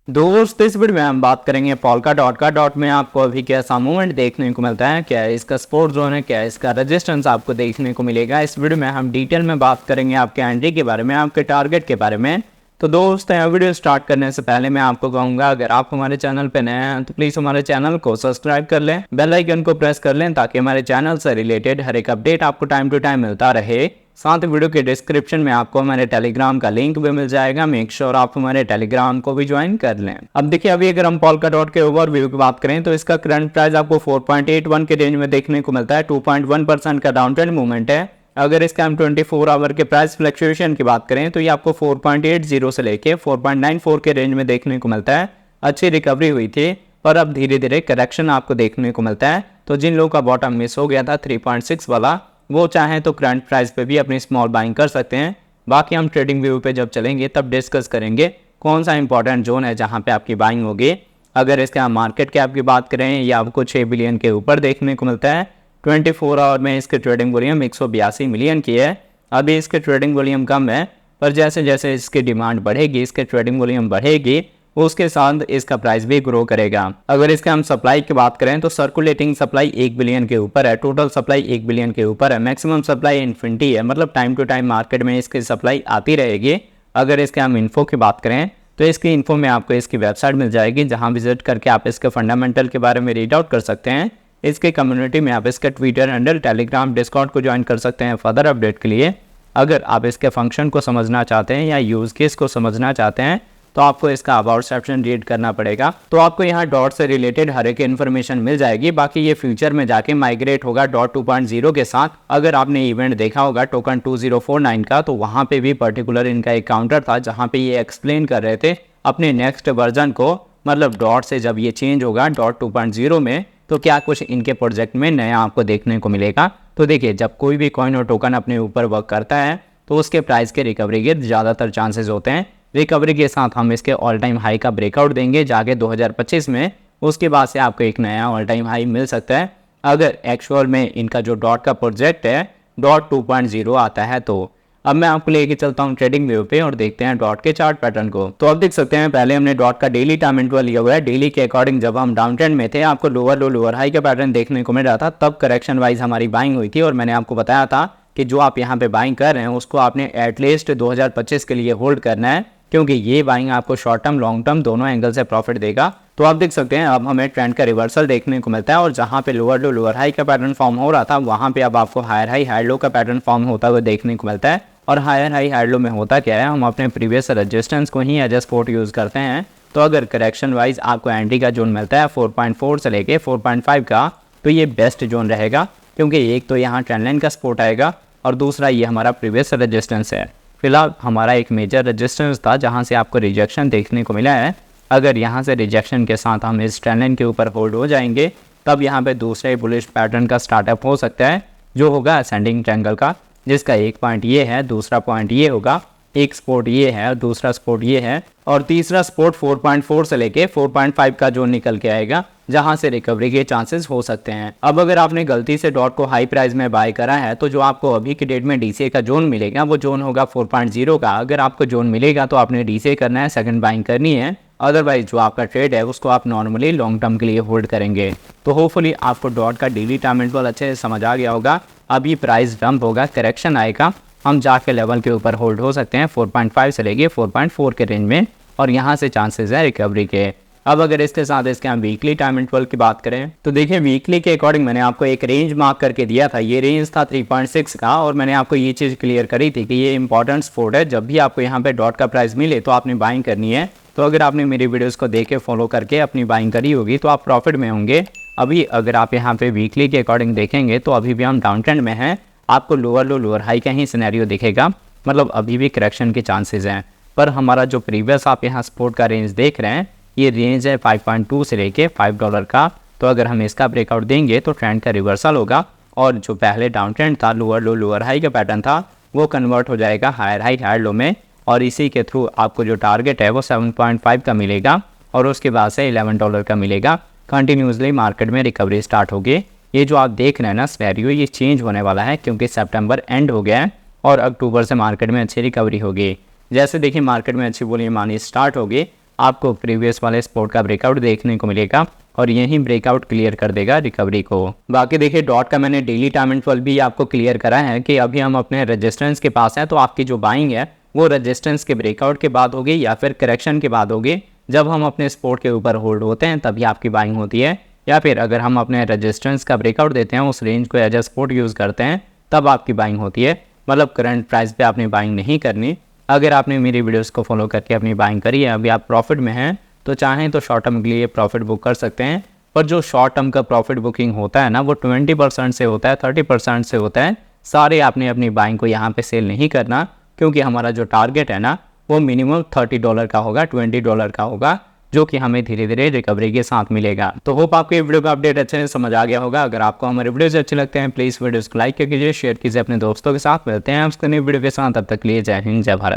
दोस्त इस वीडियो में हम बात करेंगे पोल्का डॉट में आपको अभी कैसा मूवमेंट देखने को मिलता है, क्या इसका सपोर्ट जोन है, क्या इसका रेजिस्टेंस आपको देखने को मिलेगा। इस वीडियो में हम डिटेल में बात करेंगे आपके एंट्री के बारे में, आपके टारगेट के बारे में। तो दोस्त वीडियो स्टार्ट करने से पहले मैं आपको कहूँगा, अगर आप हमारे चैनल पर नए हैं तो प्लीज़ हमारे चैनल को सब्सक्राइब कर लें, बेल आइकन को प्रेस कर लें ताकि हमारे चैनल से रिलेटेड हर एक अपडेट आपको टाइम टू टाइम मिलता रहे। साथ ही वीडियो के डिस्क्रिप्शन में आपको हमारे टेलीग्राम का लिंक भी मिल जाएगा, मेक श्योर आप हमारे टेलीग्राम को भी ज्वाइन कर लें। अब देखिए, अभी अगर हम पोल्का डॉट के ओवरव्यू की बात करें तो इसका करंट प्राइस आपको 4.81 के रेंज में देखने को मिलता है। 2.1% का डाउन ट्रेंड मूवमेंट है। अगर इसका हम 24 आवर के प्राइस फ्लक्चुएशन की बात करें तो ये आपको 4.80 से लेके 4.94 के रेंज में देखने को मिलता है। अच्छी रिकवरी हुई थी और अब धीरे धीरे करेक्शन आपको देखने को मिलता है। तो जिन लोगों का बॉटम मिस हो गया था 3.6 वाला, वो चाहें तो करंट प्राइस पे भी अपनी स्मॉल बाइंग कर सकते हैं। बाकी हम ट्रेडिंग व्यू पे जब चलेंगे तब डिस्कस करेंगे कौन सा इंपॉर्टेंट जोन है जहां पे आपकी बाइंग होगी। अगर इसका मार्केट कैप की बात करें, ये आपको 6 बिलियन के ऊपर देखने को मिलता है। 24 आवर में इसके ट्रेडिंग वॉल्यूम 182 मिलियन की है। अभी इसके ट्रेडिंग वॉल्यूम कम है, पर जैसे जैसे इसकी डिमांड बढ़ेगी, इसके ट्रेडिंग वॉल्यूम बढ़ेगी, उसके साथ इसका प्राइस भी ग्रो करेगा। अगर इसके हम सप्लाई की बात करें तो सर्कुलेटिंग सप्लाई 1 बिलियन के ऊपर है, टोटल सप्लाई 1 बिलियन के ऊपर है, मैक्सिमम सप्लाई इन्फिनिटी है, मतलब टाइम टू टाइम मार्केट में इसकी सप्लाई आती रहेगी। अगर इसके हम इन्फो की बात करें तो इसकी इन्फो में आपको इसकी वेबसाइट मिल जाएगी, जहां विजिट करके आप इसके फंडामेंटल के बारे में रीड आउट कर सकते हैं। इसके कम्युनिटी में आप इसके ट्विटर हैंडल, टेलीग्राम, डिस्कॉर्ड को ज्वाइन कर सकते हैं फर्दर अपडेट के लिए। अगर आप इसके फंक्शन को समझना चाहते हैं या यूज केस को समझना चाहते हैं तो आपको इसका अबाउट सेक्शन रीड करना पड़ेगा। तो आपको यहाँ डॉट से रिलेटेड हर एक इन्फॉर्मेशन मिल जाएगी। बाकी ये फ्यूचर में जाके माइग्रेट होगा डॉट 2.0 के साथ। अगर आपने इवेंट देखा होगा टोकन 2049 का, तो वहाँ पे भी पर्टिकुलर इनका एक काउंटर था जहाँ पे ये एक्सप्लेन कर रहे थे अपने नेक्स्ट वर्जन को, मतलब डॉट से जब ये चेंज होगा डॉट 2.0 में, तो क्या कुछ इनके प्रोजेक्ट में नया आपको देखने को मिलेगा। तो देखिए, जब कोई भी कॉइन और टोकन अपने ऊपर वर्क करता है तो उसके प्राइस के रिकवरी के ज़्यादातर चांसेस होते हैं। रिकवरी के साथ हम इसके ऑल टाइम हाई का ब्रेकआउट देंगे जाके 2025 में, उसके बाद से आपको एक नया ऑल टाइम हाई मिल सकता है। अगर एक्चुअल में इनका जो डॉट का प्रोजेक्ट है डॉट 2.0 आता है तो। अब मैं आपको लेके चलता हूँ ट्रेडिंग व्यू पे और देखते हैं डॉट के चार्ट पैटर्न को। तो अब देख सकते हैं, पहले हमने डॉट का डेली टाइम इंटरवल लिया हुआ है। डेली के अकॉर्डिंग जब हम डाउन ट्रेंड में थे, आपको लोअर लो लोअर हाई का पैटर्न देखने को मिल रहा था, तब करेक्शन वाइज हमारी बाइंग हुई थी। और मैंने आपको बताया था कि जो आप यहाँ पे बाइंग कर रहे हैं उसको आपने एटलीस्ट 2025 के लिए होल्ड करना है, क्योंकि ये बाइंग आपको शॉर्ट टर्म लॉन्ग टर्म दोनों एंगल से प्रॉफिट देगा। तो आप देख सकते हैं अब हमें ट्रेंड का रिवर्सल देखने को मिलता है, और जहां पे लोअर लो लोअर हाई का पैटर्न फॉर्म हो रहा था, वहां पे अब आपको हायर हाई हायर लो का पैटर्न फॉर्म होता हुआ देखने को मिलता है। और हायर हाई हायर लो में होता क्या है, हम अपने प्रीवियस रेजिस्टेंस को ही एज ए सपोर्ट यूज करते हैं। तो अगर करेक्शन वाइज आपको एंट्री का जोन मिलता है 4.4 से लेके 4.5 का, तो ये बेस्ट जोन रहेगा, क्योंकि एक तो यहाँ ट्रेंड लाइन का सपोर्ट आएगा और दूसरा ये हमारा प्रीवियस रेजिस्टेंस है। फिलहाल हमारा एक मेजर रेजिस्टेंस था जहां से आपको रिजेक्शन देखने को मिला है। अगर यहां से रिजेक्शन के साथ हम इस ट्रेंड लाइन के ऊपर होल्ड हो जाएंगे, तब यहां पे दूसरे बुलिश पैटर्न का स्टार्टअप हो सकता है, जो होगा असेंडिंग ट्रायंगल का, जिसका एक पॉइंट ये है, दूसरा पॉइंट ये होगा, एक सपोर्ट ये है और दूसरा सपोर्ट ये है, और तीसरा सपोर्ट 4.4 से लेके 4.5 का जोन निकल के आएगा, जहां से रिकवरी के चांसेस हो सकते हैं। अब अगर आपने गलती से डॉट को हाई प्राइस में बाय करा है, तो जो आपको अभी की डेट में डीसीए का जोन मिलेगा वो जोन होगा 4.0 का। अगर आपको जोन मिलेगा तो आपने डीसीए करना है, सेकंड बाइंग करनी है। अदरवाइज जो आपका ट्रेड है उसको आप नॉर्मली लॉन्ग टर्म के लिए होल्ड करेंगे। तो होपफुली आपको डॉट का डेली टाइम इंटरवल अच्छे से समझ आ गया होगा। अभी प्राइस डंप होगा, करेक्शन आएगा, हम जाके लेवल के ऊपर होल्ड हो सकते हैं 4.5 से लेके 4.4 के रेंज में, और यहाँ से चांसेस है रिकवरी के। अब अगर इसके साथ इसके हम वीकली टाइम इंटरवल की बात करें तो देखिए, वीकली के अकॉर्डिंग मैंने आपको एक रेंज मार्क करके दिया था। ये रेंज था 3.6 का, और मैंने आपको ये चीज़ क्लियर करी थी कि ये इंपॉर्टेंट सपोर्ट है। जब भी आपको यहाँ पे डॉट का प्राइस मिले तो आपने बाइंग करनी है। तो अगर आपने मेरी वीडियोस को देख के फॉलो करके अपनी बाइंग करी होगी तो आप प्रॉफिट में होंगे। अभी अगर आप यहाँ पे वीकली के अकॉर्डिंग देखेंगे तो अभी भी हम डाउन ट्रेंड में हैं। आपको लोअर लो लोअर हाई का ही सिनेरियो दिखेगा, मतलब अभी भी करेक्शन के चांसेस हैं। पर हमारा जो प्रीवियस आप यहाँ सपोर्ट का रेंज देख रहे हैं, ये रेंज है 5.2 से लेके $5 का। तो अगर हम इसका ब्रेकआउट देंगे तो ट्रेंड का रिवर्सल होगा, और जो पहले डाउन ट्रेंड था लोअर लो लोअर हाई का पैटर्न था, वो कन्वर्ट हो जाएगा हायर हाई हायर लो में, और इसी के थ्रू आपको जो टारगेट है वो 7.5 का मिलेगा, और उसके बाद से $11 का मिलेगा। कंटिन्यूसली मार्केट में रिकवरी स्टार्ट होगी। ये जो आप देख रहे हैं ना सिनेरियो, ये चेंज होने वाला है, क्योंकि सितंबर एंड हो गया है और अक्टूबर से मार्केट में अच्छी रिकवरी होगी। जैसे देखिए मार्केट में अच्छी वॉल्यूम आनी स्टार्ट होगी, आपको प्रीवियस वाले सपोर्ट का ब्रेकआउट देखने को मिलेगा और यही ब्रेकआउट क्लियर कर देगा रिकवरी को। बाकी देखिए डॉट का मैंने डेली टाइम इंटरवल भी आपको क्लियर करा है कि अभी हम अपने रेजिस्टेंस के पास हैं, तो आपकी जो बाइंग है वो रेजिस्टेंस के ब्रेकआउट के बाद होगी या फिर करेक्शन के बाद होगी। जब हम अपने सपोर्ट के ऊपर होल्ड होते हैं तभी आपकी बाइंग होती है, या फिर अगर हम अपने रेजिस्टेंस का ब्रेकआउट देते हैं, उस रेंज को एज ए सपोर्ट यूज़ करते हैं, तब आपकी बाइंग होती है। मतलब करंट प्राइस पे आपने बाइंग नहीं करनी। अगर आपने मेरी वीडियोस को फॉलो करके अपनी बाइंग करी है, अभी आप प्रॉफिट में हैं, तो चाहें तो शॉर्ट टर्म के लिए प्रॉफिट बुक कर सकते हैं। पर जो शॉर्ट टर्म का प्रॉफिट बुकिंग होता है ना, वो 20% से होता है, 30% से होता है। सारे आपने अपनी बाइंग को यहाँ पे सेल नहीं करना, क्योंकि हमारा जो टारगेट है ना वो मिनिमम $30 का होगा, $20 का होगा, जो कि हमें धीरे धीरे रिकवरी के साथ मिलेगा। तो होप आपको ये वीडियो का अपडेट अच्छे से समझ आ गया होगा। अगर आपको हमारे वीडियोस अच्छे लगते हैं प्लीज़ वीडियोस को लाइक कीजिए, शेयर कीजिए अपने दोस्तों के साथ। मिलते हैं आपसे नई वीडियो के साथ, तब तक के लिए जय हिंद जय भारत।